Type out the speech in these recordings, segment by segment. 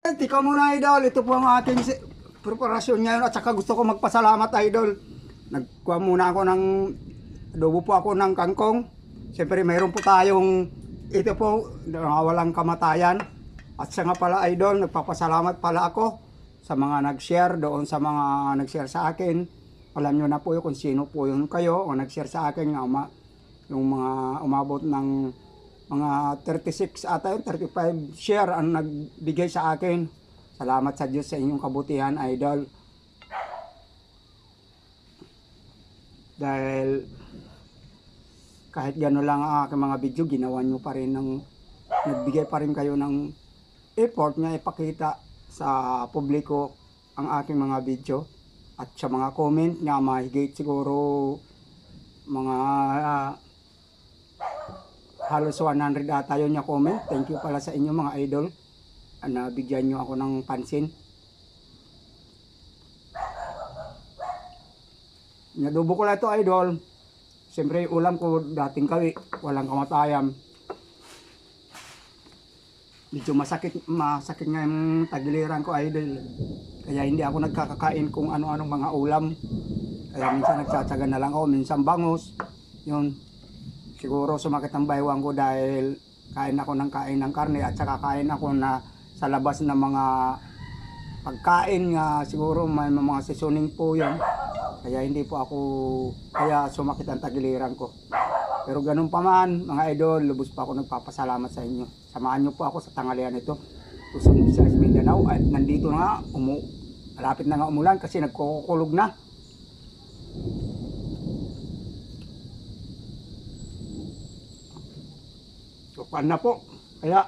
Ikaw muna idol, ito po ang aking preparasyon ngayon at saka gusto ko magpasalamat idol. Nagkuha muna ako ng adobo po ako ng kangkong. Siyempre mayroon po tayong ito po walang kamatayan. At siya nga pala idol, nagpapasalamat pala ako sa mga nag-share doon sa mga nag-share sa akin. Alam nyo na po yun kung sino po yun kayo o nag-share sa akin nga yung mga umabot ng mga 36 ata yun, 35 share ang nagbigay sa akin. Salamat sa Diyos sa inyong kabutihan, idol. Dahil kahit gano'n lang ang aking mga video, ginawa nyo pa rin nagbigay pa rin kayo ng effort niya ipakita sa publiko ang aking mga video. At sa mga comment nga mahigit siguro mga halos 100 ata yun niya comment. Thank you pala sa inyo mga idol. Nabigyan nyo ako ng pansin. Nadubo ko lang ito idol. Siyempre ulam ko dating kawi. Walang kamatayan. Medyo masakit nga yung tagiliran ko idol. Kaya hindi ako nagkakakain kung ano-anong mga ulam. Kaya minsan nagsatsaga na lang ako. Minsan bangus. Yun. Siguro sumakit ang baywang ko dahil kain ako ng karne at saka kain ako na sa labas na mga pagkain nga siguro may mga seasoning po yun. Kaya hindi po ako, kaya sumakit ang tagiliran ko. Pero ganun pa man mga idol, lubos pa ako nagpapasalamat sa inyo. Samahan nyo po ako sa tanghalian ito. Luzon, Visayas, Mindanao at nandito na malapit na nga umulan kasi nagkukulog na. Tukan na po. Kaya,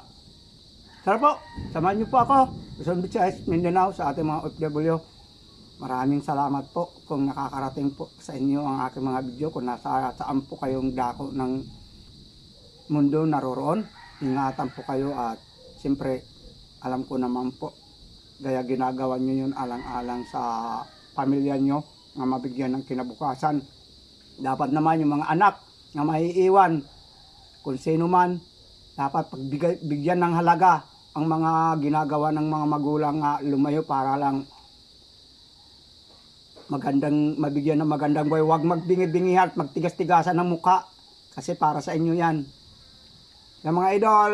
tara po, samahan niyo po ako. Luzon, Visayas, Mindanao sa ating mga OFW. Maraming salamat po kung nakakarating po sa inyo ang aking mga video. Kung saan po kayong dako ng mundo naroroon. Ingatan po kayo at siyempre alam ko naman po. Gaya ginagawa nyo yun alang-alang sa pamilya nyo na mabigyan ng kinabukasan. Dapat naman yung mga anak na maiiwan kung sino man dapat bigyan ng halaga ang mga ginagawa ng mga magulang nga lumayo para lang mabigyan ng magandang buhay. Huwag magbingi-bingi at magtigas-tigasan ng muka kasi para sa inyo yan. Yung mga idol,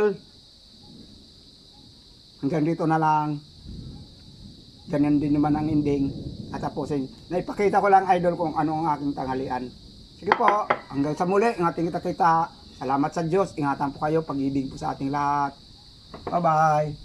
hanggang dito na lang. Ganyan din naman ang ending. Tatapusin. Naipakita ko lang idol kung ano ang aking tanghalian. Sige po, hanggang sa muli, ang ating kita-kita. Salamat sa Diyos. Ingatan po kayo. Pag-ibig po sa ating lahat. Bye-bye.